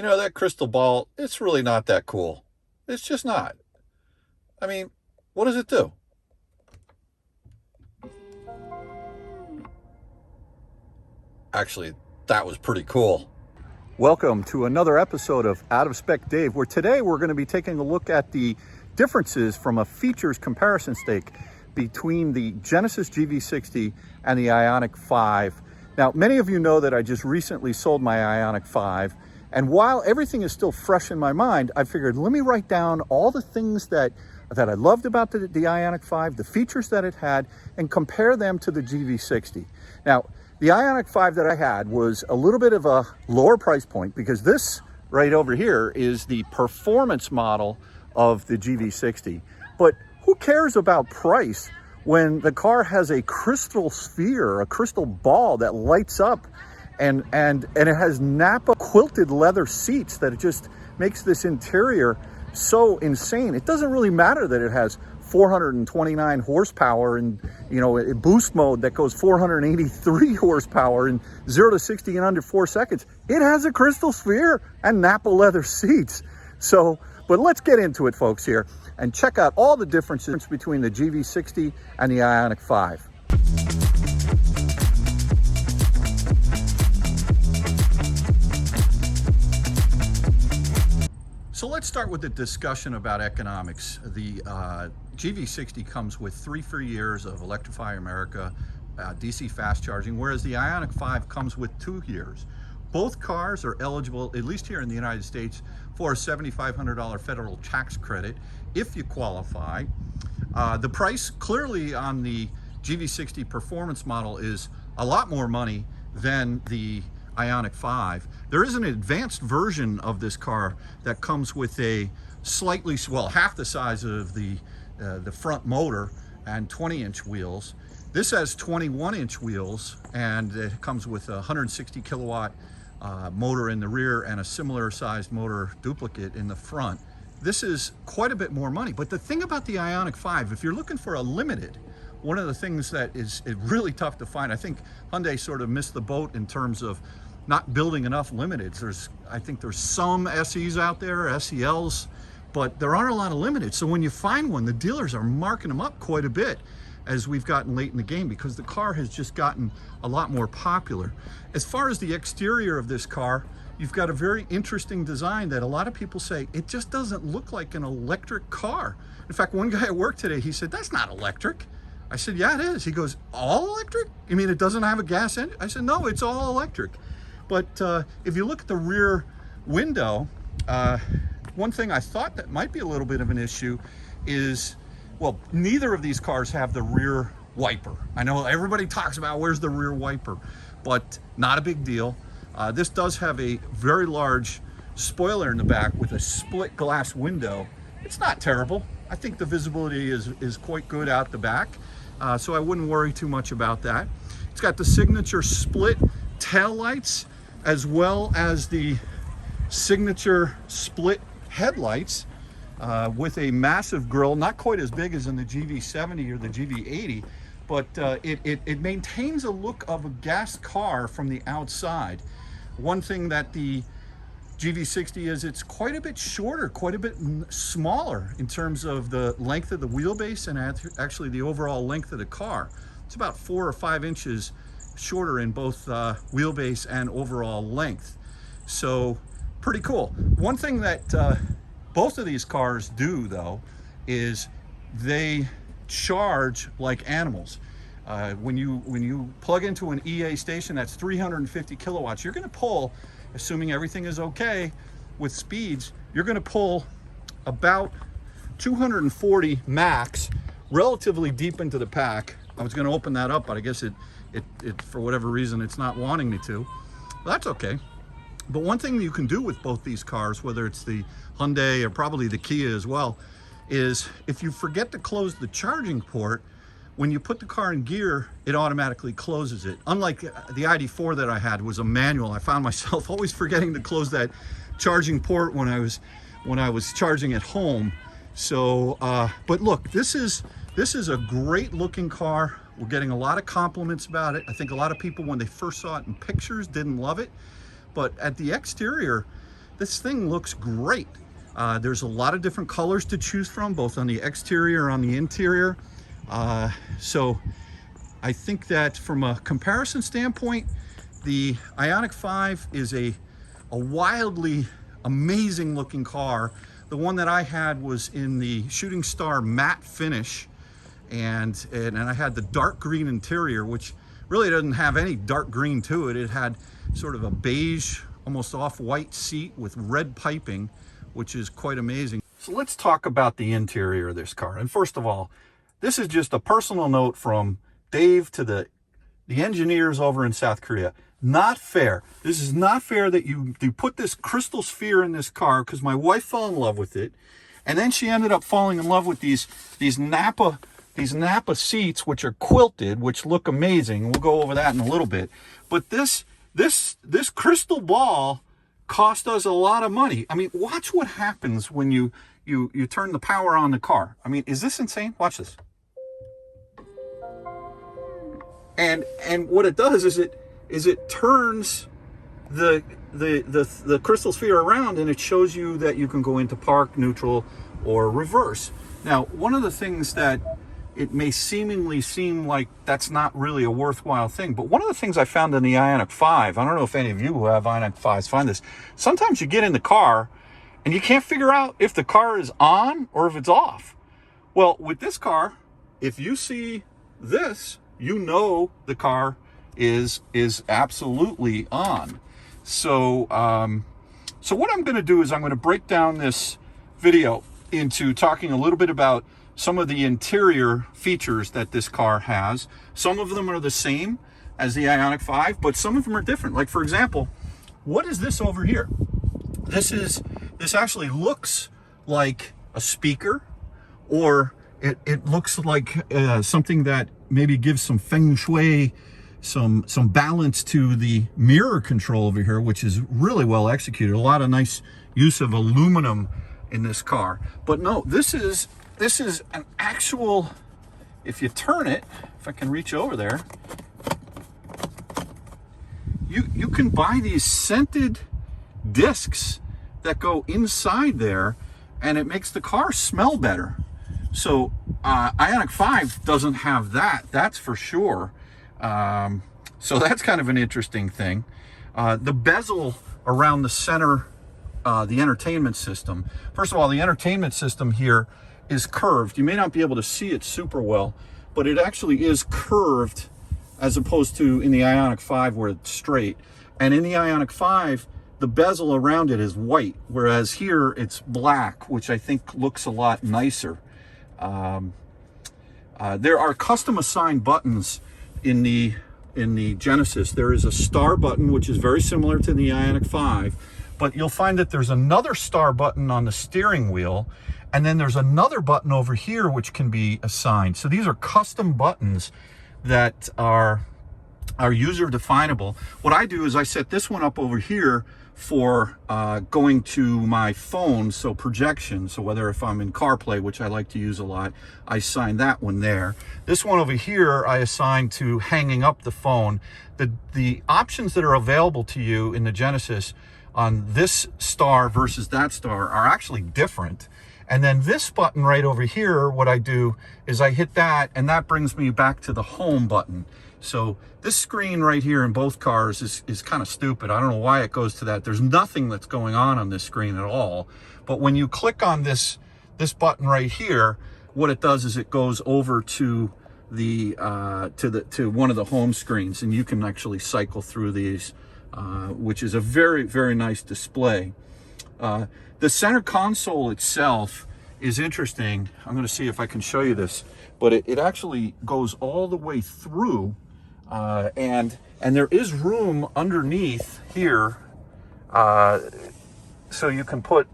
You know, that crystal ball, it's really not that cool. It's just not. I mean, what does it do? Actually, that was pretty cool. Welcome to another episode of Out of Spec Dave, where today we're going to be taking a look at the differences from a features comparison stake between the Genesis GV60 and the IONIQ 5. Now, many of you know that I just recently sold my IONIQ 5, and while everything is still fresh in my mind, I figured let me write down all the things that I loved about the IONIQ 5, the features that it had, and compare them to the GV60. Now, the IONIQ 5 that I had was a little bit of a lower price point because this right over here is the performance model of the GV60. But who cares about price when the car has a crystal sphere, a crystal ball that lights up, and it has Napa quilted leather seats that it just makes this interior so insane. It doesn't really matter that it has 429 horsepower and, you know, a boost mode that goes 483 horsepower and 0 to 60 in under 4 seconds. It has a crystal sphere and Napa leather seats. So, but let's get into it, folks, here and check out all the differences between the GV60 and the IONIQ 5. So let's start with the discussion about economics. The GV60 comes with 3 free years of Electrify America DC fast charging, whereas the IONIQ 5 comes with 2 years. Both cars are eligible, at least here in the United States, for a $7,500 federal tax credit if you qualify. The price clearly on the GV60 Performance model is a lot more money than the IONIQ 5. There is an advanced version of this car that comes with a slightly, well, half the size of the front motor and 20-inch wheels. This has 21-inch wheels, and it comes with a 160 kilowatt motor in the rear and a similar sized motor duplicate in the front. This is quite a bit more money. But the thing about the IONIQ 5, if you're looking for a limited, one of the things that is really tough to find, I think Hyundai sort of missed the boat in terms of not building enough limiteds. I think there's some SEs out there, SELs, but there aren't a lot of limiteds. So when you find one, the dealers are marking them up quite a bit as we've gotten late in the game because the car has just gotten a lot more popular. As far as the exterior of this car, you've got a very interesting design that a lot of people say it just doesn't look like an electric car. In fact, one guy at work today, he said, "That's not electric." I said, "Yeah, it is." He goes, "All electric? You mean it doesn't have a gas engine?" I said, "No, it's all electric." But if you look at the rear window, one thing I thought that might be a little bit of an issue is, well, neither of these cars have the rear wiper. I know everybody talks about where's the rear wiper, but not a big deal. This does have a very large spoiler in the back with a split glass window. It's not terrible. I think the visibility is quite good out the back, so I wouldn't worry too much about that. It's got the signature split tail lights as well as the signature split headlights with a massive grille, not quite as big as in the GV70 or the GV80, but it maintains a look of a gas car from the outside. One thing that the GV60 is, it's quite a bit shorter, quite a bit smaller in terms of the length of the wheelbase and actually the overall length of the car. It's about 4 or 5 inches shorter in both wheelbase and overall length. So pretty cool. One thing that both of these cars do, though, is they charge like animals. When you plug into an EA station that's 350 kilowatts, you're going to pull, assuming everything is okay with speeds, you're going to pull about 240 max relatively deep into the pack. I was going to open that up, but I guess it for whatever reason it's not wanting me to. Well, that's okay. But one thing you can do with both these cars, whether it's the Hyundai or probably the Kia as well, is if you forget to close the charging port, when you put the car in gear, it automatically closes it. Unlike the ID4 that I had was a manual. I found myself always forgetting to close that charging port when I was charging at home. So, but look, this is a great looking car. We're getting a lot of compliments about it. I think a lot of people, when they first saw it in pictures, didn't love it. But at the exterior, this thing looks great. There's a lot of different colors to choose from, both on the exterior and on the interior. So I think that from a comparison standpoint, the IONIQ 5 is a wildly amazing looking car. The one that I had was in the Shooting Star matte finish, and I had the dark green interior, which really doesn't have any dark green to it. It had sort of a beige, almost off-white seat with red piping, which is quite amazing. So let's talk about the interior of this car. And first of all, this is just a personal note from Dave to the engineers over in South Korea. Not fair. This is not fair that you put this crystal sphere in this car, because my wife fell in love with it, and then she ended up falling in love with these Napa seats, which are quilted, which look amazing. We'll go over that in a little bit. But this crystal ball cost us a lot of money. I mean, watch what happens when you turn the power on the car. I mean, is this insane? Watch this. And what it does is it turns the crystal sphere around, and it shows you that you can go into park, neutral, or reverse. Now, one of the things that it may seemingly seem like that's not really a worthwhile thing, but one of the things I found in the IONIQ 5, I don't know if any of you who have IONIQ 5s find this, sometimes you get in the car and you can't figure out if the car is on or if it's off. Well, with this car, if you see this, you know the car is absolutely on. So so what I'm going to do is I'm going to break down this video into talking a little bit about some of the interior features that this car has. Some of them are the same as the IONIQ 5, but some of them are different. Like, for example, what is this over here? This actually looks like a speaker, or it looks like something that maybe gives some feng shui, some balance to the mirror control over here, which is really well executed. A lot of nice use of aluminum in this car. But no, this is an actual, if you turn it, if I can reach over there, you can buy these scented discs that go inside there, and it makes the car smell better. So IONIQ 5 doesn't have that, that's for sure. So that's kind of an interesting thing. The bezel around the center, the entertainment system. First of all, the entertainment system here is curved. You may not be able to see it super well, but it actually is curved, as opposed to in the IONIQ 5 where it's straight. And in the IONIQ 5, the bezel around it is white, whereas here it's black, which I think looks a lot nicer. There are custom assigned buttons in the Genesis. There is a star button, which is very similar to the IONIQ 5, but you'll find that there's another star button on the steering wheel, and then there's another button over here which can be assigned. So these are custom buttons that are user definable. What I do is I set this one up over here for going to my phone, so projection. So whether if I'm in CarPlay, which I like to use a lot, I assign that one there. This one over here I assign to hanging up the phone. The options that are available to you in the Genesis on this star versus that star are actually different. And then this button right over here, what I do is I hit that, and that brings me back to the home button. So this screen right here in both cars is kind of stupid. I don't know why it goes to that. There's nothing that's going on this screen at all. But when you click on this button right here, what it does is it goes over to the to one of the home screens, and you can actually cycle through these, which is a very, very nice display. The center console itself is interesting. I'm going to see if I can show you this, but it actually goes all the way through, and there is room underneath here, so you can put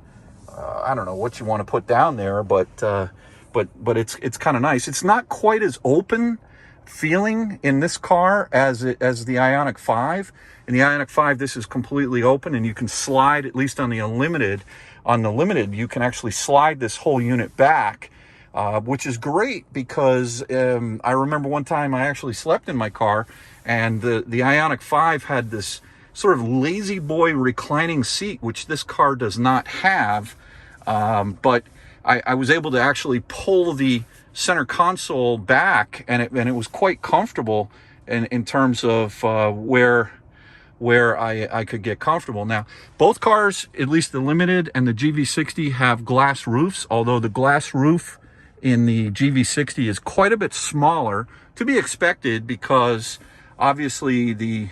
I don't know what you want to put down there, but it's kind of nice. It's not quite as open feeling in this car as the IONIQ 5. In the IONIQ 5, this is completely open, and you can slide, at least on the Unlimited. On the Limited, you can actually slide this whole unit back, which is great, because I remember one time I actually slept in my car, and the IONIQ 5 had this sort of lazy boy reclining seat, which this car does not have. But I was able to actually pull the center console back, and it was quite comfortable in terms of where I could get comfortable. Now, both cars, at least the Limited and the GV60, have glass roofs, although the glass roof in the GV60 is quite a bit smaller, to be expected, because obviously the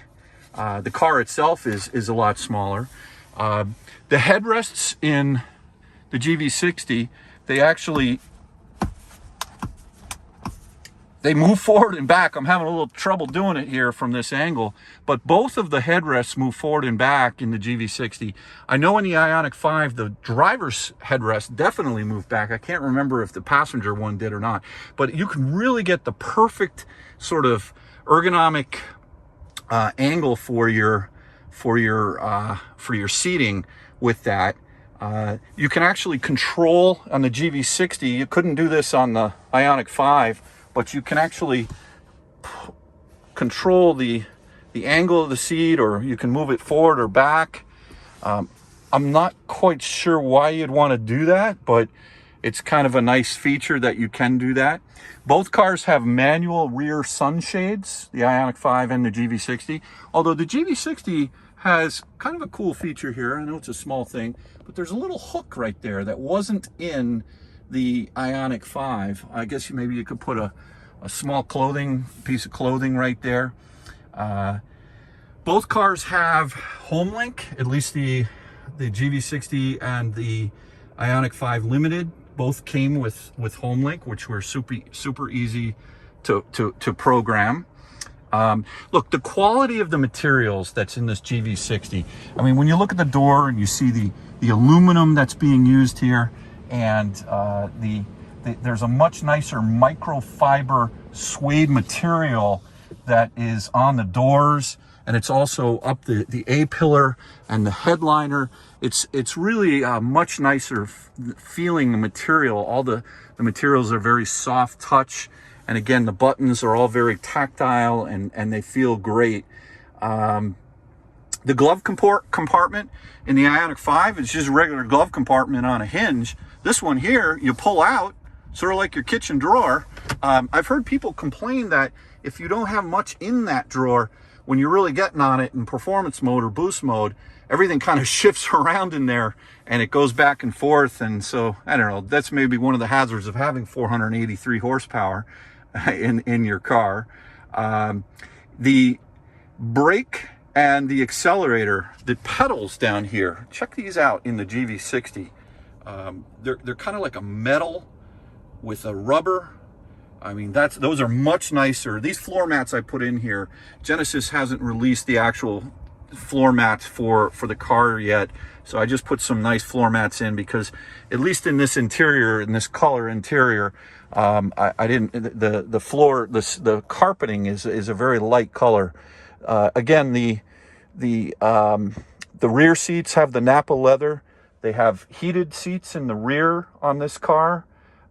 car itself is a lot smaller. The headrests in the GV60, they move forward and back. I'm having a little trouble doing it here from this angle, but both of the headrests move forward and back in the GV60. I know in the IONIQ 5, the driver's headrest definitely moved back. I can't remember if the passenger one did or not, but you can really get the perfect sort of ergonomic angle for your seating with that. You can actually control on the GV60. You couldn't do this on the IONIQ 5, but you can actually control the angle of the seat, or you can move it forward or back. I'm not quite sure why you'd want to do that, but it's kind of a nice feature that you can do that. Both cars have manual rear sunshades, the IONIQ 5 and the GV60, although the GV60 has kind of a cool feature here. I know it's a small thing, but there's a little hook right there that wasn't in the IONIQ 5. I guess maybe you could put a small piece of clothing right there. Both cars have HomeLink, at least the GV60 and the IONIQ 5 Limited both came with HomeLink, which were super easy to program. Look, the quality of the materials that's in this GV60, I mean, when you look at the door and you see the aluminum that's being used here, and there's a much nicer microfiber suede material that is on the doors, and it's also up the A-pillar and the headliner. It's really a much nicer feeling material. All the materials are very soft touch, and again, the buttons are all very tactile, and they feel great. The glove compartment in the IONIQ 5 is just a regular glove compartment on a hinge. This one here, you pull out, sort of like your kitchen drawer. I've heard people complain that if you don't have much in that drawer, when you're really getting on it in performance mode or boost mode, everything kind of shifts around in there and it goes back and forth. And so, I don't know, that's maybe one of the hazards of having 483 horsepower in your car. The brake and the accelerator, the pedals down here, check these out in the GV60. They're kind of like a metal with a rubber. I mean, those are much nicer. These floor mats I put in here, Genesis hasn't released the actual floor mats for the car yet, so I just put some nice floor mats in, because at least in this interior, in this color interior, I didn't, the floor, the carpeting is a very light color. Again, the rear seats have the Napa leather. They have heated seats in the rear on this car.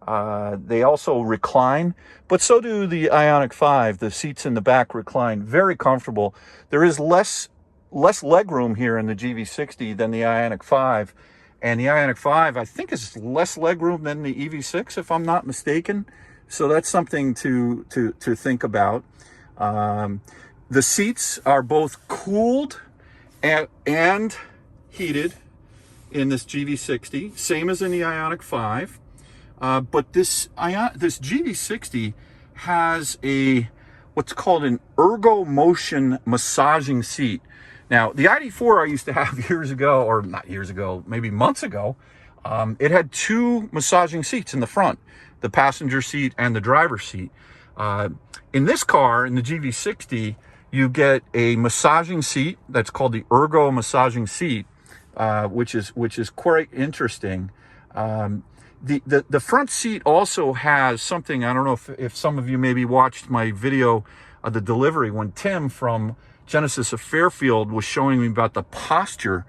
They also recline, but so do the IONIQ 5. The seats in the back recline, very comfortable. There is less leg room here in the GV60 than the IONIQ 5, and the IONIQ 5 I think is less leg room than the EV6, if I'm not mistaken. So that's something to think about. The seats are both cooled and heated in this GV60, same as in the IONIQ 5. But this GV60 has what's called an ergo motion massaging seat. Now, the ID4 I used to have years ago, or not years ago, maybe months ago, it had two massaging seats in the front, the passenger seat and the driver's seat. In this car, in the GV60, you get a massaging seat that's called the ergo massaging seat, which is quite interesting. The front seat also has something, I don't know if some of you maybe watched my video of the delivery when Tim from Genesis of Fairfield was showing me about the posture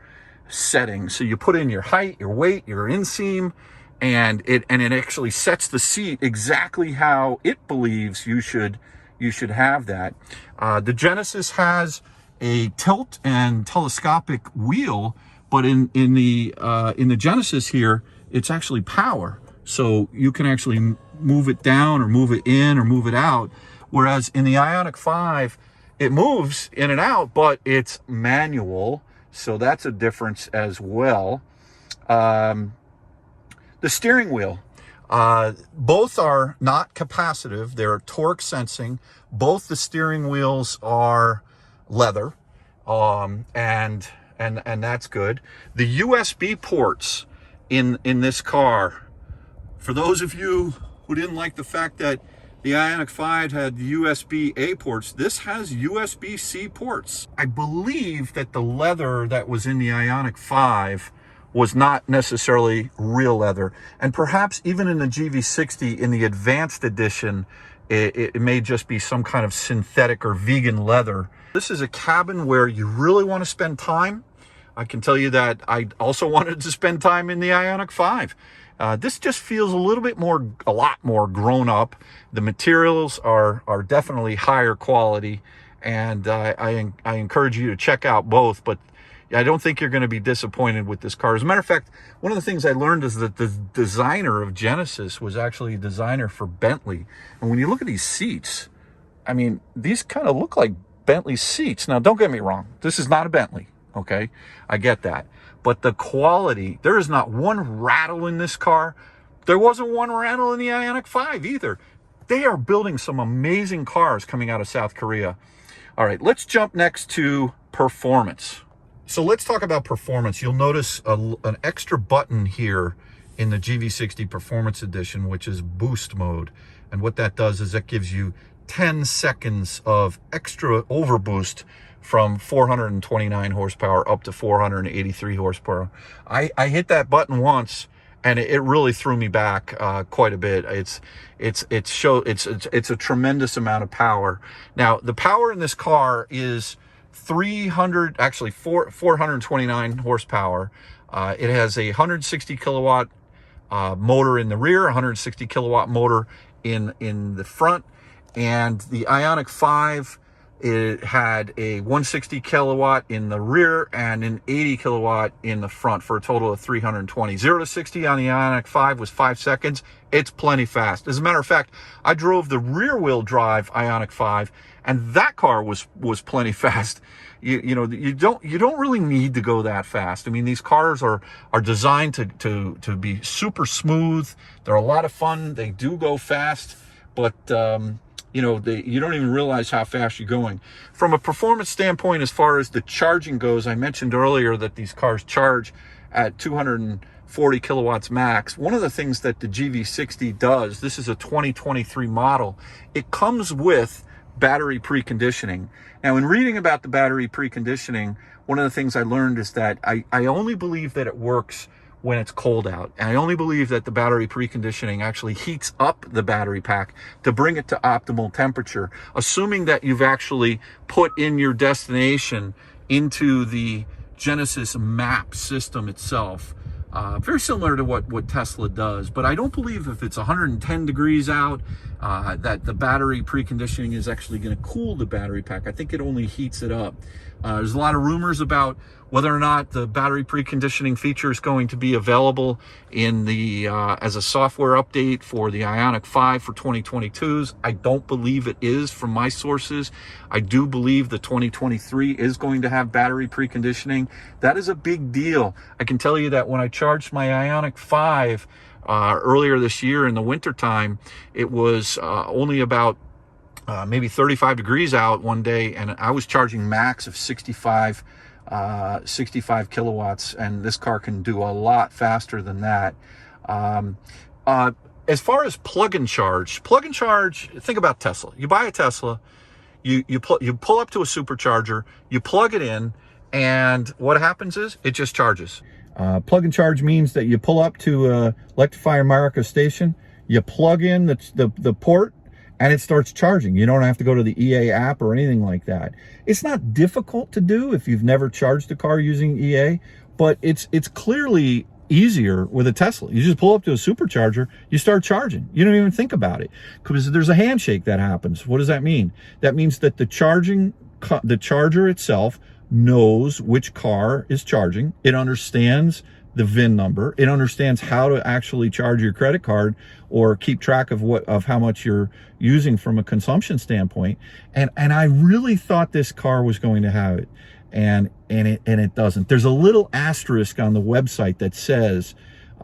setting. So you put in your height, your weight, your inseam, and it actually sets the seat exactly how it believes you should have that. The Genesis has a tilt and telescopic wheel, but in the Genesis here, it's actually power. So you can actually move it down or move it in or move it out. Whereas in the IONIQ 5, it moves in and out, but it's manual. So that's a difference as well. The steering wheel, both are not capacitive. They're torque sensing. Both the steering wheels are leather, and that's good. The USB ports in this car, for those of you who didn't like the fact that the IONIQ 5 had USB-A ports, this has USB-C ports. I believe that the leather that was in the IONIQ 5 was not necessarily real leather. And perhaps even in the GV60, in the advanced edition, it may just be some kind of synthetic or vegan leather. This is a cabin where you really want to spend time. I can tell you that I also wanted to spend time in the IONIQ 5. This just feels a lot more grown up. The materials are definitely higher quality, and I encourage you to check out both, but I don't think you're going to be disappointed with this car. As a matter of fact, one of the things I learned is that the designer of Genesis was actually a designer for Bentley. And when you look at these seats, I mean, these kind of look like Bentley seats. Now, don't get me wrong. This is not a Bentley, okay? I get that. But the quality, there is not one rattle in this car. There wasn't one rattle in the IONIQ 5 either. They are building some amazing cars coming out of South Korea. All right, let's jump next to performance. So let's talk about performance. You'll notice an extra button here in the GV60 Performance Edition, which is boost mode. And what that does is that gives you 10 seconds of extra overboost from 429 horsepower up to 483 horsepower. I hit that button once, and it really threw me back quite a bit. It's a tremendous amount of power. Now, the power in this car is 429 horsepower. It has a 160 kilowatt motor in the rear, 160 kilowatt motor in the front, and the IONIQ 5, it had a 160 kilowatt in the rear and an 80 kilowatt in the front for a total of 320. 0 to 60 on the IONIQ 5 was 5 seconds. It's plenty fast. As a matter of fact, I drove the rear wheel drive IONIQ 5, and that car was plenty fast. You don't really need to go that fast. I mean, these cars are designed to be super smooth. They're a lot of fun. They do go fast, but you don't even realize how fast you're going. From a performance standpoint, as far as the charging goes, I mentioned earlier that these cars charge at 240 kilowatts max. One of the things that the GV60 does, this is a 2023 model, it comes with battery preconditioning. Now, in reading about the battery preconditioning, one of the things I learned is that I only believe that it works when it's cold out. And I only believe that the battery preconditioning actually heats up the battery pack to bring it to optimal temperature, assuming that you've actually put in your destination into the Genesis map system itself. Very similar to what Tesla does, but I don't believe if it's 110 degrees out that the battery preconditioning is actually going to cool the battery pack. I think it only heats it up. There's a lot of rumors about whether or not the battery preconditioning feature is going to be available in the as a software update for the IONIQ 5 for 2022s. I don't believe it is from my sources. I do believe the 2023 is going to have battery preconditioning. That is a big deal. I can tell you that when I charged my IONIQ 5 earlier this year in the wintertime, it was only about maybe 35 degrees out one day, and I was charging max of 65 kilowatts, and this car can do a lot faster than that. As far as plug and charge, think about Tesla. You buy a Tesla, you pull up to a supercharger, you plug it in, and what happens is it just charges. Plug and charge means that you pull up to Electrify America station, you plug in the port, and it starts charging. You don't have to go to the EA app or anything like that. It's not difficult to do if you've never charged a car using EA, but it's clearly easier with a Tesla. You just pull up to a supercharger, you start charging. You don't even think about it because there's a handshake that happens. What does that mean? That means that the charging the charger itself knows which car is charging. It understands the VIN number. It understands how to actually charge your credit card or keep track of how much you're using from a consumption standpoint. And I really thought this car was going to have it, and it doesn't. There's a little asterisk on the website that says,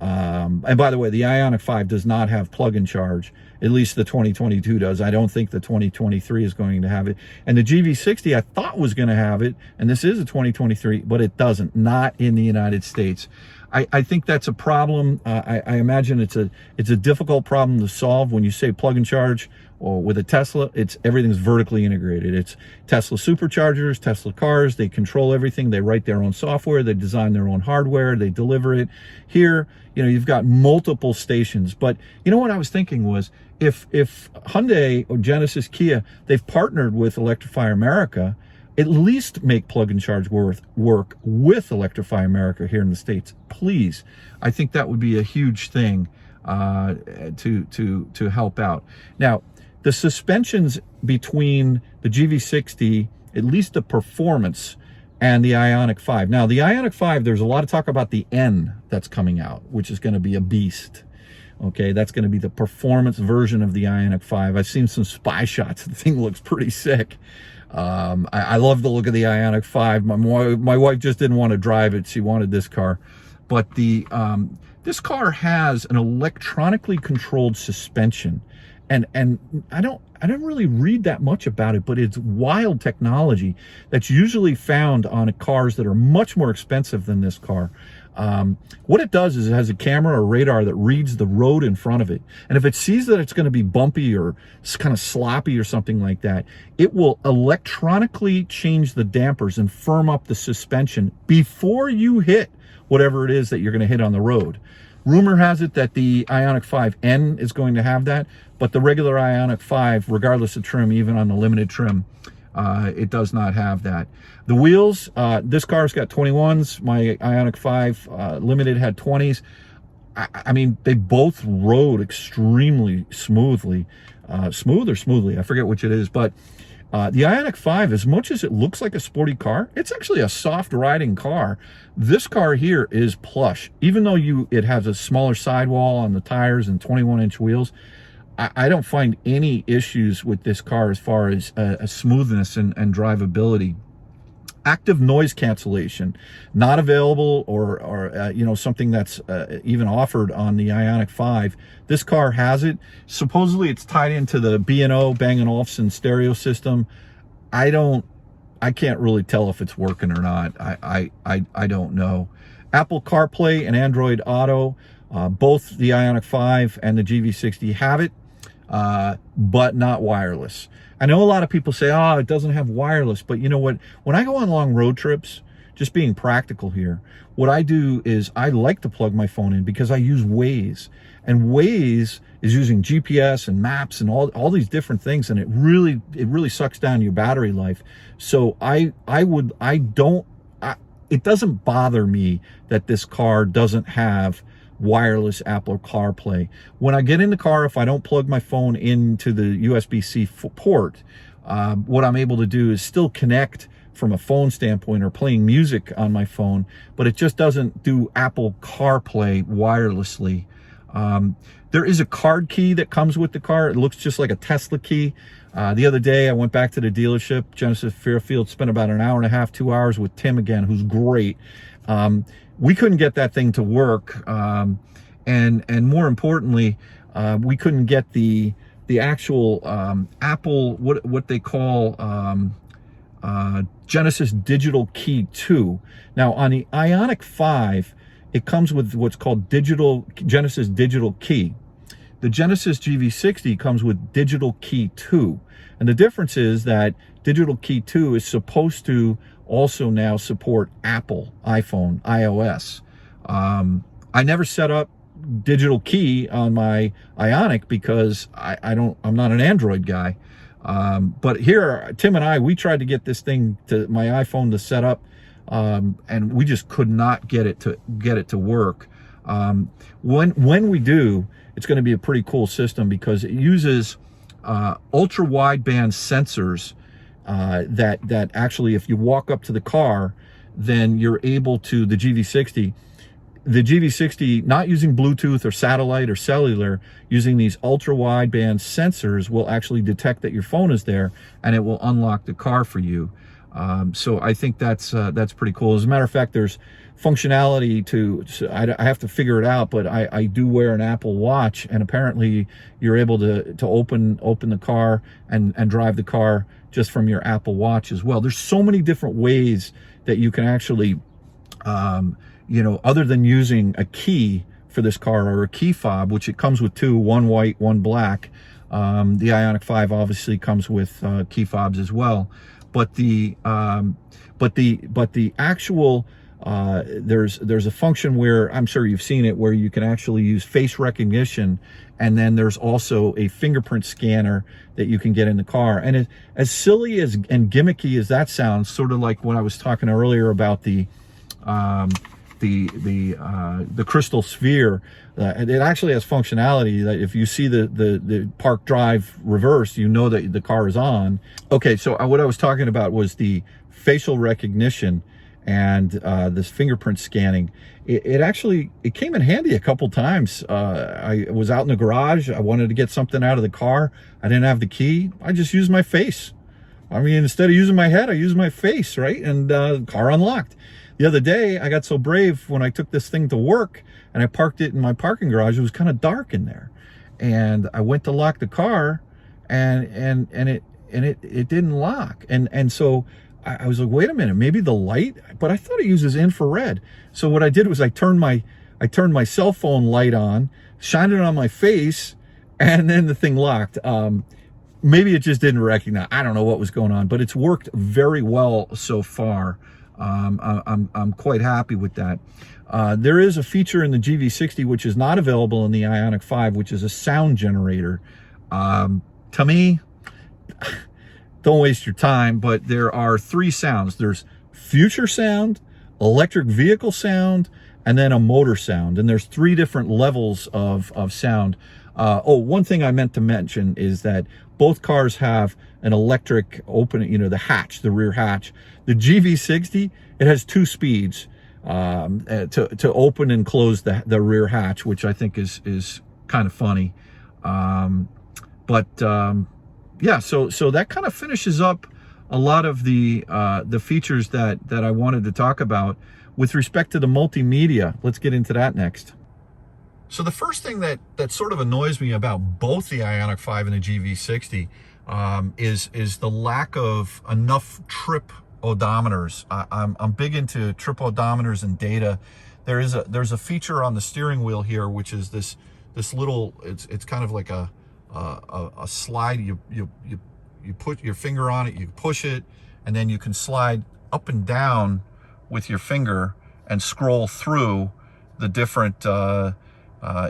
and by the way, the IONIQ 5 does not have plug-in charge. At least the 2022 does. I don't think the 2023 is going to have it. And the GV60 I thought was going to have it, and this is a 2023, but it doesn't. Not in the United States. I think that's a problem. I imagine it's a difficult problem to solve. When you say plug-in charge, or with a Tesla, everything's vertically integrated. It's Tesla superchargers, Tesla cars. They control everything. They write their own software. They design their own hardware. They deliver it. Here, you've got multiple stations. But what I was thinking was, if Hyundai or Genesis Kia, they've partnered with Electrify America, at least make plug-in charge work with Electrify America here in the States, please. I think that would be a huge thing to help out. Now, the suspensions between the GV60, at least the Performance, and the IONIQ 5. Now, the IONIQ 5, there's a lot of talk about the N that's coming out, which is going to be a beast. Okay, that's going to be the performance version of the IONIQ 5. I've seen some spy shots. The thing looks pretty sick. I love the look of the IONIQ 5. My wife just didn't want to drive it. She wanted this car. But this car has an electronically controlled suspension. And I don't really read that much about it, but it's wild technology that's usually found on cars that are much more expensive than this car. What it does is it has a camera or radar that reads the road in front of it. And if it sees that it's going to be bumpy or kind of sloppy or something like that, it will electronically change the dampers and firm up the suspension before you hit whatever it is that you're going to hit on the road. Rumor has it that the IONIQ 5N is going to have that, but the regular IONIQ 5, regardless of trim, even on the limited trim, it does not have that. The wheels, this car's got 21s. My IONIQ 5 Limited had 20s. I mean, they both rode extremely smoothly. Smoothly, I forget which it is, but the IONIQ 5, as much as it looks like a sporty car, it's actually a soft riding car. This car here is plush. Even though it has a smaller sidewall on the tires and 21-inch wheels, I don't find any issues with this car as far as smoothness and drivability. Active noise cancellation, not available or something that's even offered on the IONIQ 5. This car has it. Supposedly it's tied into the B&O, Bang & Olufsen stereo system. I can't really tell if it's working or not. I don't know. Apple CarPlay and Android Auto, both the IONIQ 5 and the GV60 have it, but not wireless. I know a lot of people say, oh, it doesn't have wireless, but you know what? When I go on long road trips, just being practical here, what I do is I like to plug my phone in because I use Waze. And Waze is using GPS and maps and all these different things, and it really sucks down your battery life. So it doesn't bother me that this car doesn't have wireless Apple CarPlay. When I get in the car, if I don't plug my phone into the USB-C port, what I'm able to do is still connect from a phone standpoint or playing music on my phone, but it just doesn't do Apple CarPlay wirelessly. There is a card key that comes with the car. It looks just like a Tesla key. The other day, I went back to the dealership, Genesis Fairfield, spent about an hour and a half, 2 hours with Tim again, who's great. We couldn't get that thing to work, and more importantly, we couldn't get the actual Apple what they call Genesis Digital Key 2. Now on the IONIQ 5, it comes with what's called Genesis Digital Key. The Genesis GV60 comes with Digital Key 2, and the difference is that Digital Key 2 is supposed to also now support Apple, iPhone, iOS. I never set up digital key on my IONIQ because I'm not an Android guy. But here, Tim and I, we tried to get this thing to my iPhone to set up, and we just could not get it to work. When we do, it's going to be a pretty cool system because it uses ultra wideband sensors that actually, if you walk up to the car, then you're able to, the GV60, not using Bluetooth or satellite or cellular, using these ultra wideband sensors, will actually detect that your phone is there, and it will unlock the car for you. So I think that's pretty cool. As a matter of fact, there's functionality I have to figure it out, but I do wear an Apple Watch, and apparently you're able to open the car and drive the car just from your Apple Watch as well. There's so many different ways that you can actually, other than using a key for this car, or a key fob, which it comes with two, one white, one black. The IONIQ 5 obviously comes with key fobs as well. But the actual there's a function where, I'm sure you've seen it, where you can actually use face recognition, and then there's also a fingerprint scanner that you can get in the car. And as silly and gimmicky as that sounds, sort of like when I was talking earlier about the crystal sphere, it actually has functionality that if you see the park drive reverse, you know that the car is on. Okay, so what I was talking about was the facial recognition and this fingerprint scanning. It came in handy a couple times. I was out in the garage. I wanted to get something out of the car. I didn't have the key. I just used my face. I mean, instead of using my head, I used my face, right? And the car unlocked. The other day, I got so brave when I took this thing to work and I parked it in my parking garage. It was kind of dark in there, and I went to lock the car, and it didn't lock. And so I was like, wait a minute, maybe the light, but I thought it uses infrared. So what I did was I turned my cell phone light on, shined it on my face, and then the thing locked. Maybe it just didn't recognize. I don't know what was going on, but it's worked very well so far. I'm quite happy with that. There is a feature in the GV60 which is not available in the IONIQ 5, which is a sound generator. To me, don't waste your time, but there are three sounds. There's future sound, electric vehicle sound, and then a motor sound. And there's three different levels of sound. One thing I meant to mention is that both cars have an electric opening, the hatch, the rear hatch. The GV60, it has 2 speeds to open and close the rear hatch, which I think is kind of funny. Yeah, so that kind of finishes up a lot of the features that I wanted to talk about. With respect to the multimedia, let's get into that next. So the first thing that sort of annoys me about both the IONIQ 5 and the GV60 is the lack of enough trip odometers. I'm big into trip odometers and data. There's a feature on the steering wheel here, which is this little, it's kind of like a slide. You put your finger on it, you push it, and then you can slide up and down with your finger and scroll through the different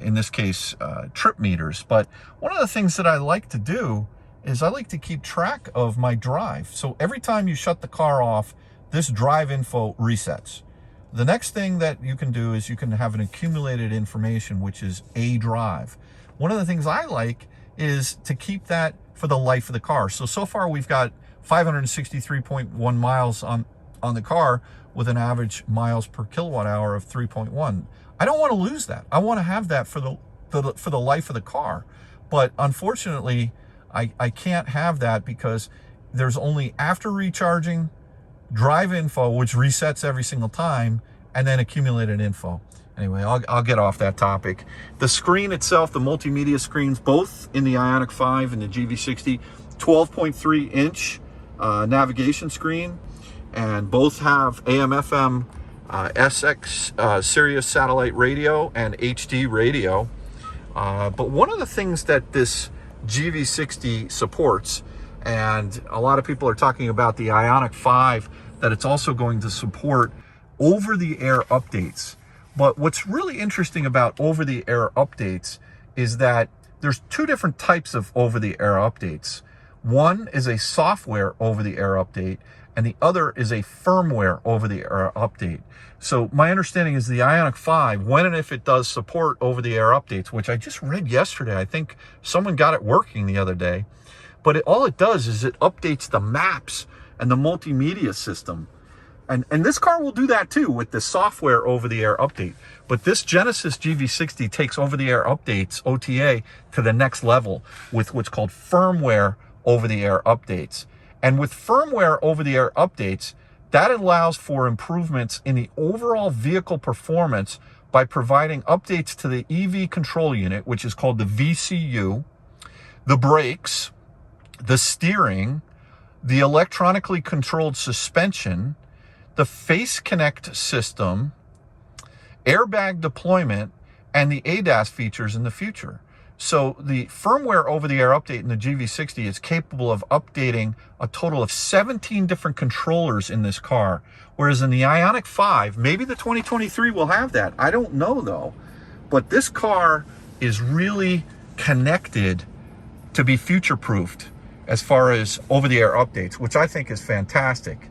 in this case trip meters. But one of the things that I like to do is I like to keep track of my drive. So every time you shut the car off, this drive info resets. The next thing that you can do is you can have an accumulated information, which is a drive. One of the things I like is to keep that for the life of the car. So far we've got 563.1 miles on the car with an average miles per kilowatt hour of 3.1. I don't want to lose that. I want to have that for the life of the car. But unfortunately, I can't have that because there's only after recharging, drive info, which resets every single time, and then accumulated info. Anyway, I'll get off that topic. The screen itself, the multimedia screens, both in the IONIQ 5 and the GV60, 12.3 inch navigation screen, and both have AM, FM, SX, Sirius satellite radio, and HD radio. But one of the things that this GV60 supports, and a lot of people are talking about the IONIQ 5, that it's also going to support over-the-air updates. But what's really interesting about over-the-air updates is that there's 2 different types of over-the-air updates. One is a software over-the-air update, and the other is a firmware over-the-air update. So my understanding is the IONIQ 5, when and if it does support over-the-air updates, which I just read yesterday, I think someone got it working the other day, but all it does is it updates the maps and the multimedia system. And this car will do that too with the software over-the-air update. But this Genesis GV60 takes over-the-air updates, OTA, to the next level with what's called firmware over-the-air updates. And with firmware over-the-air updates, that allows for improvements in the overall vehicle performance by providing updates to the EV control unit, which is called the VCU, the brakes, the steering, the electronically controlled suspension, the Face Connect system, airbag deployment, and the ADAS features in the future. So the firmware over-the-air update in the GV60 is capable of updating a total of 17 different controllers in this car, whereas in the IONIQ 5, maybe the 2023 will have that. I don't know though, but this car is really connected to be future-proofed as far as over-the-air updates, which I think is fantastic.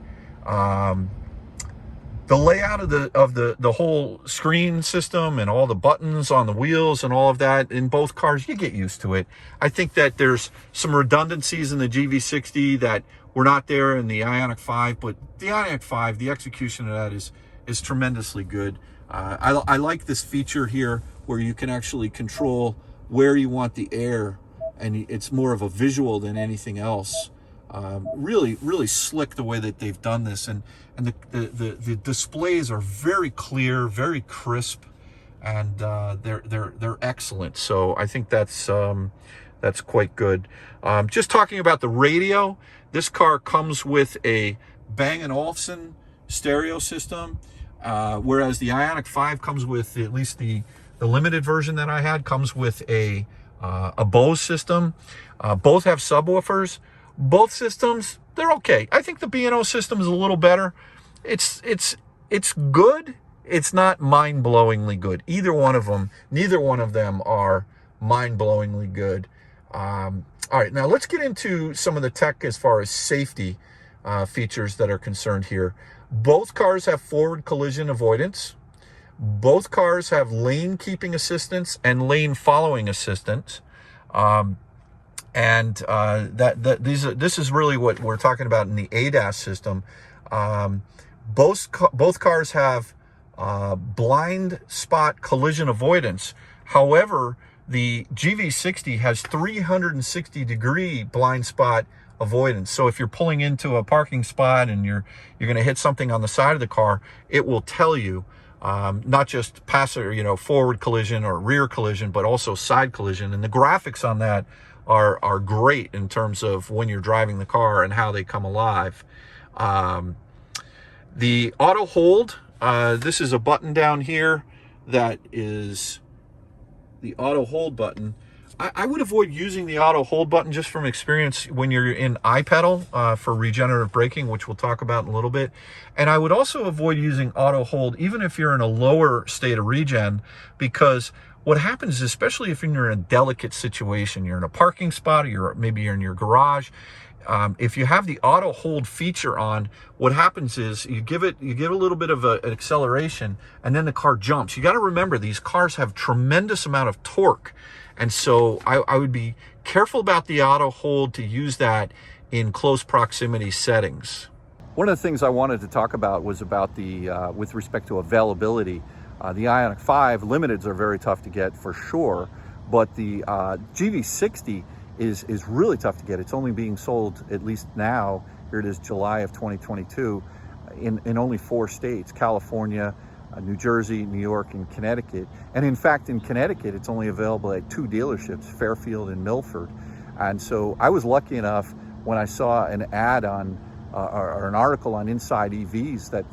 The layout of the whole screen system and all the buttons on the wheels and all of that in both cars, you get used to it. I think that there's some redundancies in the GV60 that were not there in the IONIQ 5, but the IONIQ 5, the execution of that is tremendously good. I like this feature here where you can actually control where you want the air, and it's more of a visual than anything else. Really slick the way that they've done this, and the displays are very clear, very crisp, and they're excellent. So I think that's quite good. Just talking about the radio, this car comes with a Bang & Olufsen stereo system, whereas the IONIQ 5 comes with, at least the limited version that I had, comes with a Bose system. Both have subwoofers. Both systems, they're okay. I think the B&O system is a little better. It's good. It's not mind-blowingly good. Either one of them, neither one of them are mind-blowingly good. All right, now let's get into some of the tech as far as safety features that are concerned here. Both cars have forward collision avoidance. Both cars have lane keeping assistance and lane following assistance. This is really what we're talking about in the ADAS system. Both cars have blind spot collision avoidance. However, the GV60 has 360-degree blind spot avoidance. So if you're pulling into a parking spot and you're going to hit something on the side of the car, it will tell you not just passenger, forward collision or rear collision, but also side collision. And the graphics on that are great in terms of when you're driving the car and how they come alive. The auto hold, this is a button down here that is the auto hold button. I would avoid using the auto hold button just from experience when you're in iPedal for regenerative braking, which we'll talk about in a little bit. And I would also avoid using auto hold even if you're in a lower state of regen, because what happens is, especially if you're in a delicate situation, you're in a parking spot, or maybe you're in your garage, if you have the auto hold feature on, what happens is you give a little bit of an acceleration and then the car jumps. You got to remember, these cars have tremendous amount of torque. And so I would be careful about the auto hold to use that in close proximity settings. One of the things I wanted to talk about was about the, with respect to availability. The IONIQ 5 limiteds are very tough to get for sure, but the GV60 is really tough to get. It's only being sold, at least now, here it is July of 2022, in only 4 states, California, New Jersey, New York, and Connecticut. And in fact, in Connecticut, it's only available at 2 dealerships, Fairfield and Milford. And so I was lucky enough when I saw an ad on, or an article on Inside EVs that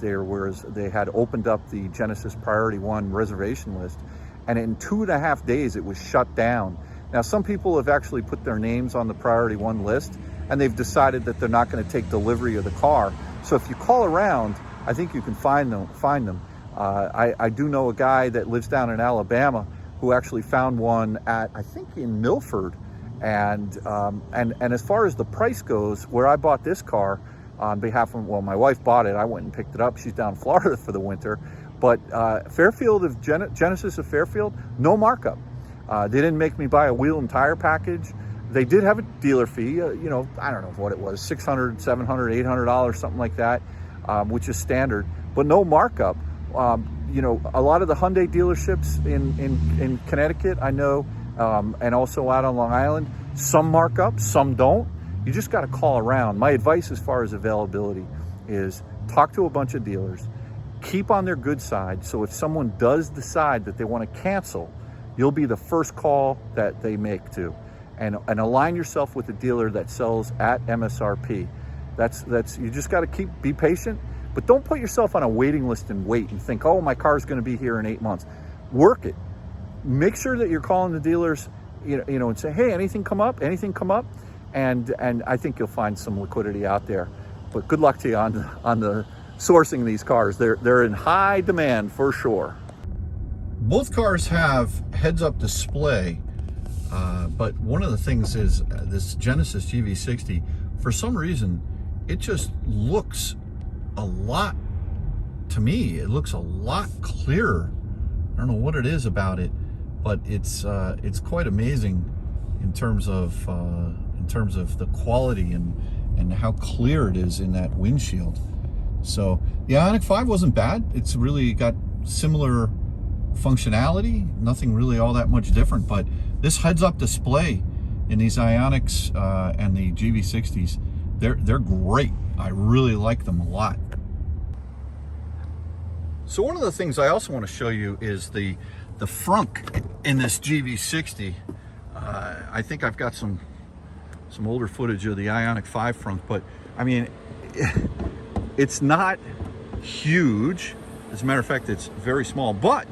they had opened up the Genesis Priority 1 reservation list. And in 2.5 days, it was shut down. Now, some people have actually put their names on the Priority 1 list, and they've decided that they're not going to take delivery of the car. So if you call around, I think you can find them. I do know a guy that lives down in Alabama who actually found one at, I think, in Milford. And as far as the price goes, where I bought this car on behalf of, well, my wife bought it. I went and picked it up. She's down in Florida for the winter. But Fairfield of Genesis of Fairfield, no markup. They didn't make me buy a wheel and tire package. They did have a dealer fee, you know, I don't know what it was, $600, $700, $800, something like that, which is standard, but no markup. You know, a lot of the Hyundai dealerships in Connecticut, I know, and also out on Long Island, some markup, some don't. You just got to call around. My advice as far as availability is talk to a bunch of dealers, keep on their good side, so if someone does decide that they want to cancel, you'll be the first call that they make to. And align yourself with a dealer that sells at MSRP. That's you just got to be patient, but don't put yourself on a waiting list and wait and think, oh, my car's going to be here in 8 months. Work it. Make sure that you're calling the dealers, you know, and say, hey, anything come up? Anything come up? And I think you'll find some liquidity out there. But good luck to you on the sourcing these cars. They're in high demand for sure. Both cars have heads-up display. But one of the things is this Genesis GV60, for some reason, it just looks a lot, to me, it looks a lot clearer. I don't know what it is about it, but it's quite amazing in terms of the quality and how clear it is in that windshield. So the IONIQ 5 wasn't bad. It's really got similar functionality, nothing really all that much different, but this heads-up display in these IONIQs and the GV60s, they're great. I really like them a lot. So one of the things I also want to show you is the frunk in this GV60. I think I've got some older footage of the IONIQ 5 frunk, but I mean, it's not huge. As a matter of fact, it's very small, but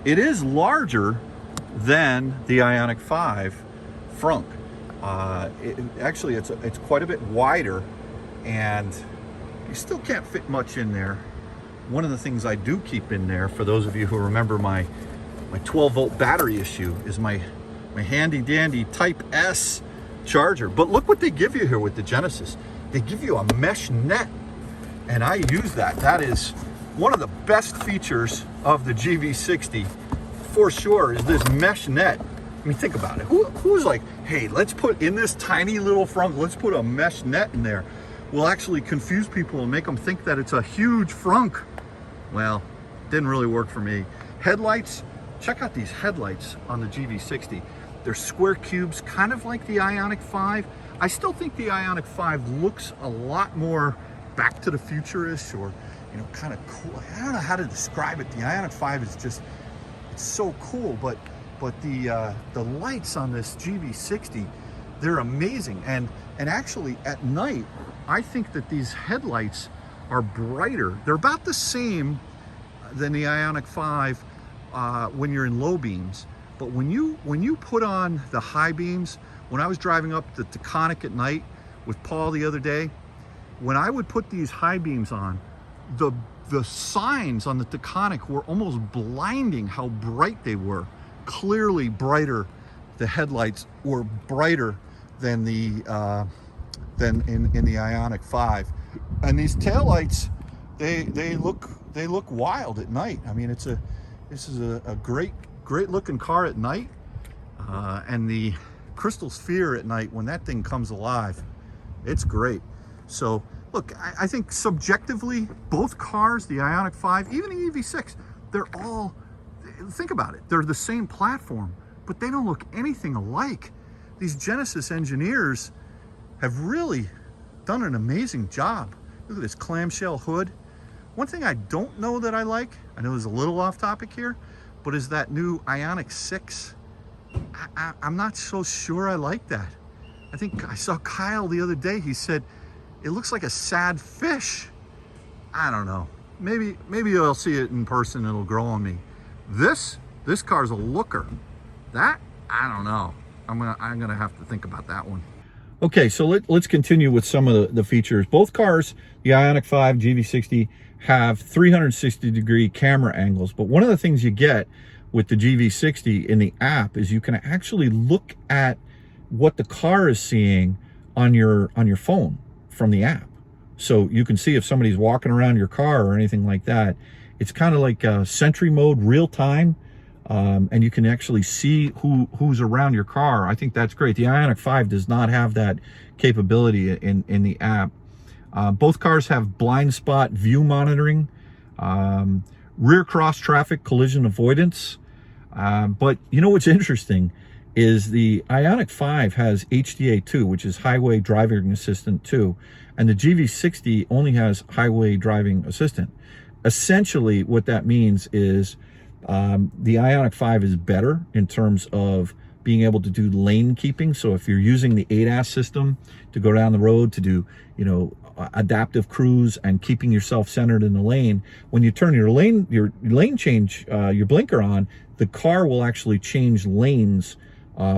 it is larger than the IONIQ 5 frunk. Actually, it's quite a bit wider, and you still can't fit much in there. One of the things I do keep in there, for those of you who remember my 12-volt battery issue, is my handy dandy Type S charger. But look what they give you here with the Genesis. They give you a mesh net, and I use that. That is one of the best features of the GV60 for sure, is this mesh net. I mean, think about it. Who's like, hey, let's put in this tiny little frunk, let's put a mesh net in there. We'll actually confuse people and make them think that it's a huge frunk. Well, didn't really work for me. Headlights, check out these headlights on the GV60. They're square cubes, kind of like the IONIQ 5. I still think the IONIQ 5 looks a lot more Back to the Future-ish, or, you know, kind of cool. I don't know how to describe it. The IONIQ 5 is just, it's so cool, but the lights on this GV60, they're amazing. And actually at night, I think that these headlights are brighter. They're about the same than the IONIQ 5 when you're in low beams. But when you put on the high beams, when I was driving up the Taconic at night with Paul the other day, when I would put these high beams on, the signs on the Taconic were almost blinding how bright they were. Clearly brighter. The headlights were brighter than in the IONIQ 5. And these taillights, they look wild at night. I mean, this is a great looking car at night, and the crystal sphere at night, when that thing comes alive, it's great. So look, I think subjectively, both cars, the IONIQ 5, even the EV6, they're all, think about it, they're the same platform, but they don't look anything alike. These Genesis engineers have really done an amazing job. Look at this clamshell hood. One thing I don't know that I like, I know it's a little off topic here, but is that new IONIQ 6. I'm not so sure I like that. I think I saw Kyle the other day, he said, it looks like a sad fish. I don't know. Maybe I'll see it in person, it'll grow on me. This car's a looker. That, I don't know. I'm gonna have to think about that one. Okay, so let's continue with some of the features. Both cars, the IONIQ 5, GV60, have 360-degree camera angles, but one of the things you get with the GV60 in the app is you can actually look at what the car is seeing on your phone from the app. So you can see if somebody's walking around your car or anything like that. It's kind of like Sentry mode, real time. and you can actually see who's around your car. I think that's great. The IONIQ 5 does not have that capability in the app. Both cars have blind spot view monitoring, rear cross traffic collision avoidance. But you know what's interesting is the IONIQ 5 has HDA2, which is Highway Driving Assistant 2, and the GV60 only has Highway Driving Assistant. Essentially, what that means is the IONIQ 5 is better in terms of being able to do lane keeping. So if you're using the ADAS system to go down the road to do, you know, adaptive cruise and keeping yourself centered in the lane, when you turn your lane change, your blinker on, the car will actually change lanes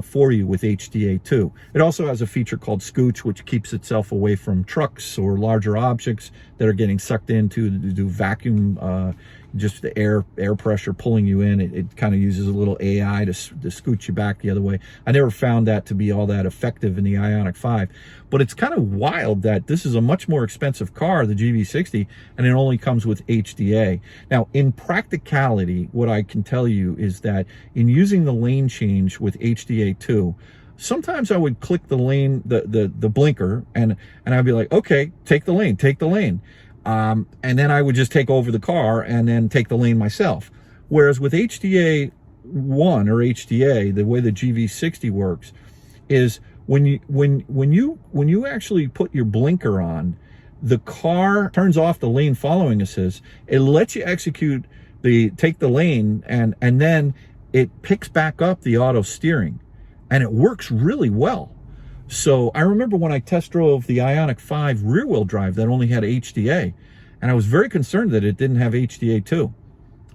for you with HDA2. It also has a feature called Scooch, which keeps itself away from trucks or larger objects that are getting sucked into to do vacuum, just the air pressure pulling you in. It kind of uses a little AI to scooch you back the other way. I never found that to be all that effective in the IONIQ 5, but it's kind of wild that this is a much more expensive car, the GV60, and it only comes with HDA. Now, in practicality, what I can tell you is that in using the lane change with HDA2, sometimes I would click the lane, the blinker, and I'd be like, okay, take the lane, take the lane. And then I would just take over the car and then take the lane myself. Whereas with HDA 1 or HDA, the way the GV60 works is when you actually put your blinker on, the car turns off the lane following assist. It lets you execute take the lane, and then it picks back up the auto steering, and it works really well. So I remember when I test drove the IONIQ 5 rear-wheel drive that only had HDA, and I was very concerned that it didn't have HDA2.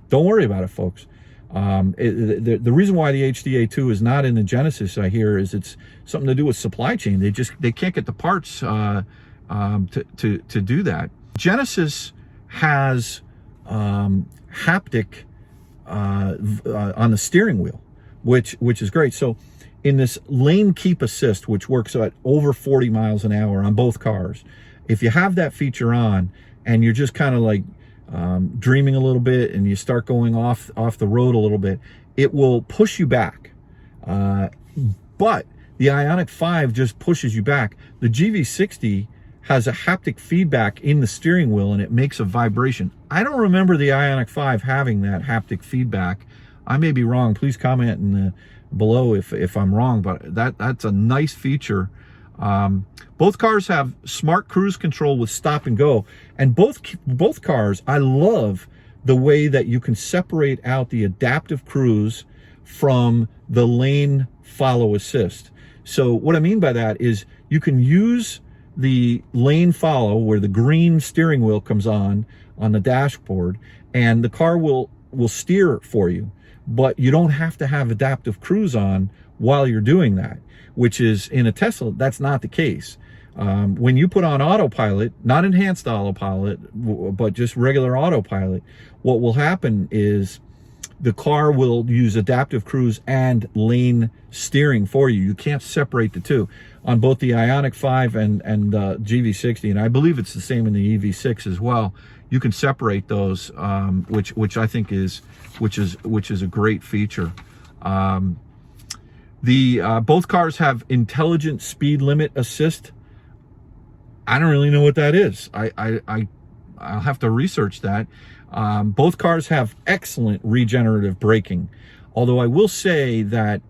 Don't worry about it, folks. The reason why the HDA2 is not in the Genesis, I hear, is it's something to do with supply chain. They can't get the parts to do that. Genesis has haptic on the steering wheel, which is great. So in this lane keep assist, which works at over 40 miles an hour on both cars, if you have that feature on and you're just kind of like dreaming a little bit and you start going off the road a little bit, it will push you back. But the IONIQ 5 just pushes you back. The GV60 has a haptic feedback in the steering wheel and it makes a vibration. I don't remember the IONIQ 5 having that haptic feedback. I may be wrong. Please comment in the below if I'm wrong, but that's a nice feature. Both cars have smart cruise control with stop and go, and both cars, I love the way that you can separate out the adaptive cruise from the lane follow assist. So what I mean by that is you can use the lane follow where the green steering wheel comes on the dashboard, and the car will steer for you. But you don't have to have adaptive cruise on while you're doing that, which is in a Tesla, that's not the case. When you put on autopilot, not enhanced autopilot, but just regular autopilot, what will happen is the car will use adaptive cruise and lane steering for you. You can't separate the two on both the IONIQ 5 and GV60, and I believe it's the same in the EV6 as well. You can separate those, which I think is a great feature. Both cars have intelligent speed limit assist. I don't really know what that is. I'll have to research that. Both cars have excellent regenerative braking, although I will say that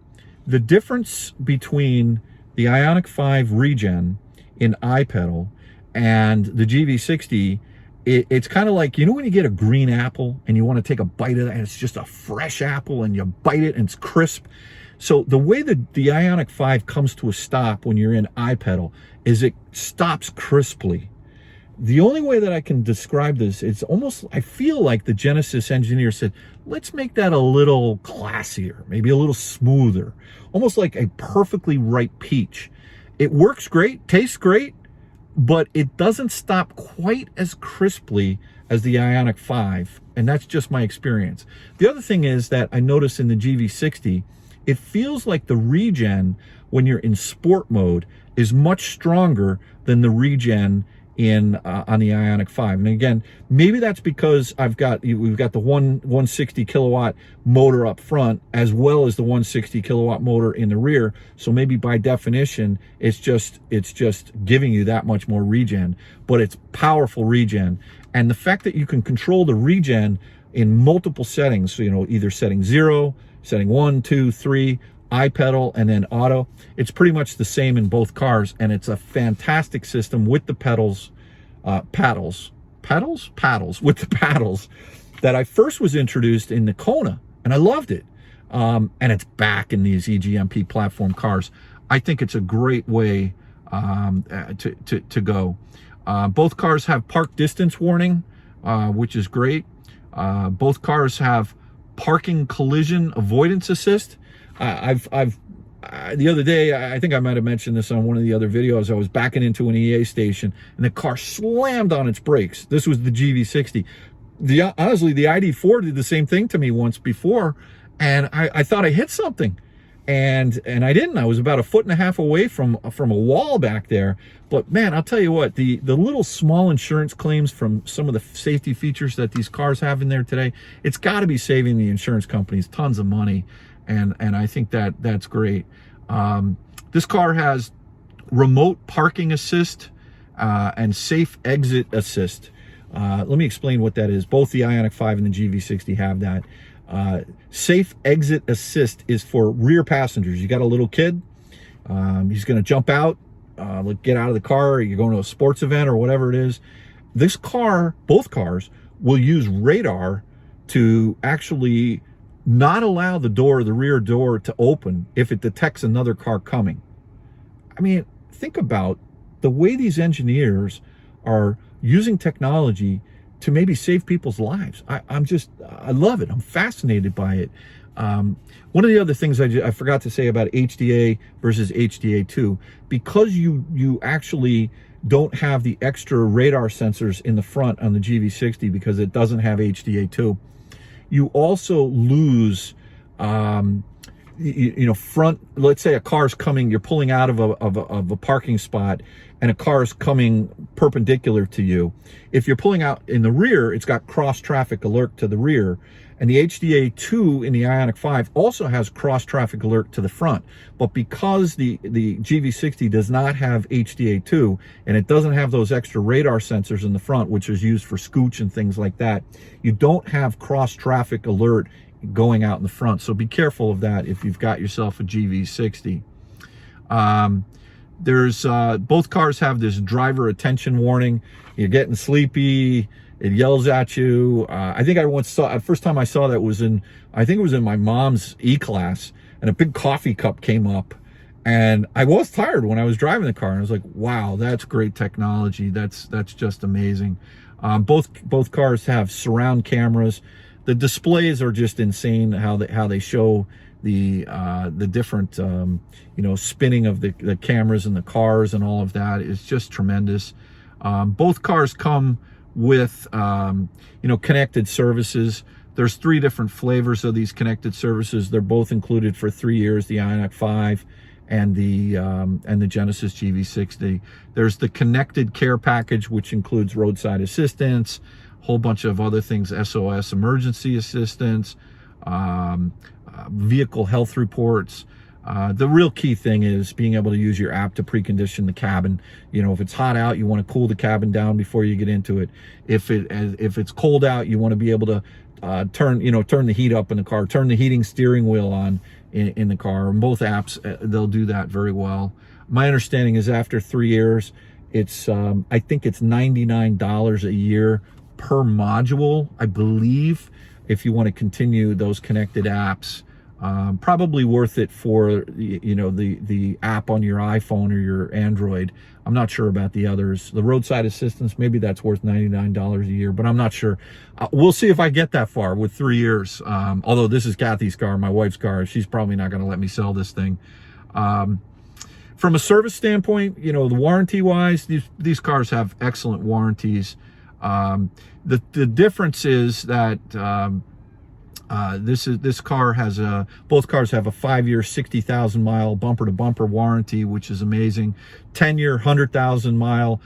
the difference between the IONIQ 5 regen in iPedal and the GV60, it's kind of like, you know when you get a green apple and you want to take a bite of that and it's just a fresh apple and you bite it and it's crisp. So the way that the IONIQ 5 comes to a stop when you're in iPedal is it stops crisply. The only way that I can describe this, it's almost, I feel like the Genesis engineer said, let's make that a little classier, maybe a little smoother, almost like a perfectly ripe peach. It works great, tastes great, but it doesn't stop quite as crisply as the IONIQ 5, and that's just my experience. The other thing is that I noticed in the GV60, it feels like the regen when you're in sport mode is much stronger than the regen in on the IONIQ 5. And again, maybe that's because we've got the 160 kilowatt motor up front as well as the 160 kilowatt motor in the rear. So maybe by definition, it's just giving you that much more regen, but it's powerful regen. And the fact that you can control the regen in multiple settings, so, either setting 0, setting 1, 2, 3, iPedal, and then auto. It's pretty much the same in both cars, and it's a fantastic system with the paddles with the paddles that I first was introduced in the Kona, and I loved it. And it's back in these EGMP platform cars. I think it's a great way to go. Both cars have park distance warning, which is great. Both cars have parking collision avoidance assist. The other day, I think I might have mentioned this on one of the other videos. I was backing into an EA station and the car slammed on its brakes. This was the GV60. Honestly, the ID4 did the same thing to me once before, and I thought I hit something, and I didn't. I was about 1.5 feet away from a wall back there. But man, I'll tell you what, the little small insurance claims from some of the safety features that these cars have in there today, it's got to be saving the insurance companies tons of money. And I think that's great. This car has remote parking assist and safe exit assist. Let me explain what that is. Both the IONIQ 5 and the GV60 have that. Safe exit assist is for rear passengers. You got a little kid, he's going to jump out, get out of the car, or you're going to a sports event or whatever it is. This car, both cars, will use radar to actually not allow the rear door to open if it detects another car coming. I mean, think about the way these engineers are using technology to maybe save people's lives. I love it. I'm fascinated by it. One of the other things I forgot to say about HDA versus HDA2, because you actually don't have the extra radar sensors in the front on the GV60 because it doesn't have HDA2, you also lose, front. Let's say a car's coming, you're pulling out of a parking spot, and a car's coming perpendicular to you. If you're pulling out in the rear, it's got cross traffic alert to the rear, and the HDA2 in the IONIQ 5 also has cross traffic alert to the front. But because the GV60 does not have HDA2 and it doesn't have those extra radar sensors in the front, which is used for scooch and things like that, you don't have cross traffic alert going out in the front. So be careful of that if you've got yourself a GV60. Both cars have this driver attention warning. You're getting sleepy, it yells at you. I think I once saw, the first time I saw that was I think it was in my mom's E-Class, and a big coffee cup came up, and I was tired when I was driving the car, and I was like, wow, that's great technology. That's just amazing. Both cars have surround cameras. The displays are just insane how they show the different spinning of the cameras and the cars and all of that is just tremendous. Both cars come with connected services. There's 3 different flavors of these connected services. They're both included for 3 years, the IONIQ 5 and the Genesis GV60. There's the connected care package, which includes roadside assistance, a whole bunch of other things, SOS emergency assistance, vehicle health reports. The real key thing is being able to use your app to precondition the cabin. If it's hot out, you want to cool the cabin down before you get into it. If it's cold out, you want to be able to turn the heat up in the car, turn the heating steering wheel on in the car. And both apps, they'll do that very well. My understanding is after 3 years, it's I think it's $99 a year per module, I believe, if you want to continue those connected apps. Probably worth it for the app on your iPhone or your Android. I'm not sure about the others. The roadside assistance, maybe that's worth $99 a year, but I'm not sure. We'll see if I get that far with 3 years. Although this is Kathy's car, my wife's car. She's probably not going to let me sell this thing. From a service standpoint, the warranty wise, these cars have excellent warranties. The difference is that This car has both cars have a 5-year 60,000 mile bumper to bumper warranty, which is amazing. 10-year 100,000 mile,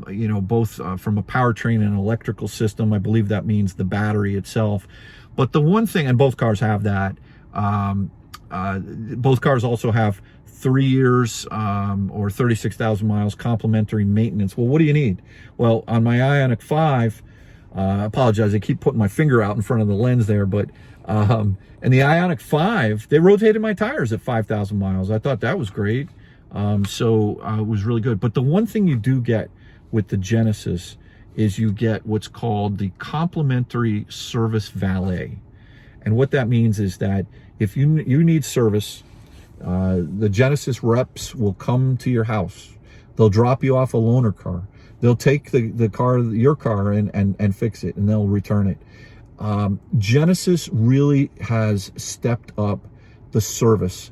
you know, both from a powertrain and an electrical system. I believe that means the battery itself. But the one thing, and both cars have that, both cars also have 3 years or 36,000 miles complimentary maintenance. Well, what do you need? Well, on my IONIQ 5, I apologize, I keep putting my finger out in front of the lens there, but and the IONIQ 5, they rotated my tires at 5,000 miles. I thought that was great. So it was really good. But the one thing you do get with the Genesis is you get what's called the complimentary service valet. And what that means is that if you need service, the Genesis reps will come to your house. They'll drop you off a loaner car. They'll take the car, your car, and fix it, and they'll return it. Genesis really has stepped up the service.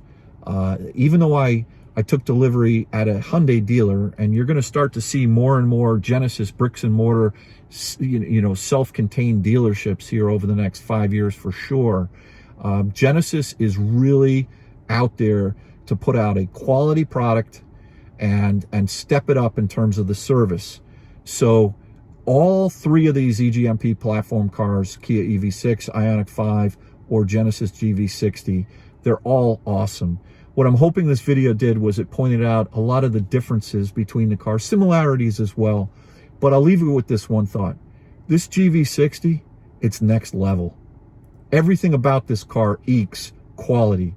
Even though I took delivery at a Hyundai dealer, and you're going to start to see more and more Genesis bricks and mortar, you know, self-contained dealerships here over the next 5 years for sure. Genesis is really out there to put out a quality product and step it up in terms of the service. So all three of these EGMP platform cars, Kia EV6, IONIQ 5, or Genesis GV60, they're all awesome. What I'm hoping this video did was it pointed out a lot of the differences between the cars, similarities as well. But I'll leave you with this one thought. This GV60, it's next level. Everything about this car ekes quality.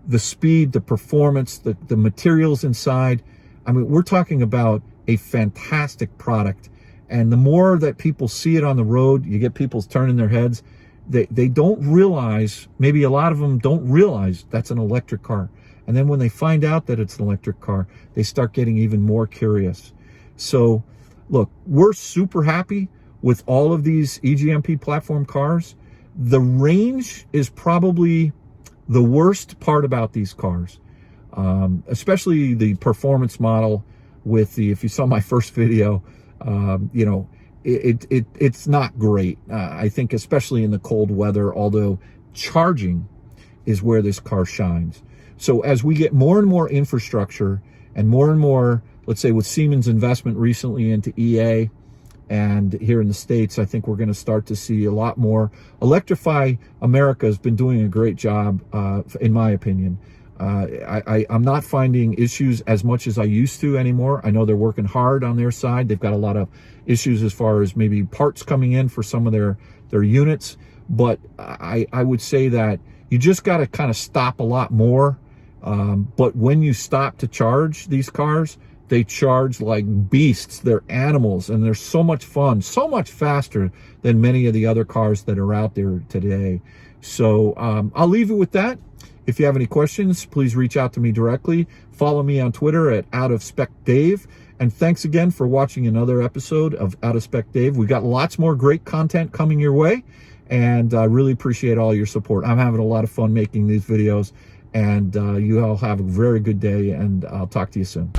The speed, the performance, the materials inside. I mean, we're talking about a fantastic product. And the more that people see it on the road, you get people turning their heads. They don't realize, maybe a lot of them don't realize that's an electric car. And then when they find out that it's an electric car, they start getting even more curious. So look, we're super happy with all of these EGMP platform cars. The range is probably the worst part about these cars, especially the performance model with the, if you saw my first video, you know, it's not great. I think especially in the cold weather, although charging is where this car shines. So as we get more and more infrastructure and more, let's say with Siemens investment recently into EA and here in the States, I think we're going to start to see a lot more. Electrify America has been doing a great job, in my opinion. I'm not finding issues as much as I used to anymore. I know they're working hard on their side. They've got a lot of issues as far as maybe parts coming in for some of their units. But I would say that you just got to kind of stop a lot more. But when you stop to charge these cars, they charge like beasts. They're animals, and they're so much fun, so much faster than many of the other cars that are out there today. So I'll leave you with that. If you have any questions, please reach out to me directly. Follow me on Twitter at OutOfSpecDave. And thanks again for watching another episode of Out of Spec Dave. We got lots more great content coming your way, and I really appreciate all your support. I'm having a lot of fun making these videos, and you all have a very good day, and I'll talk to you soon.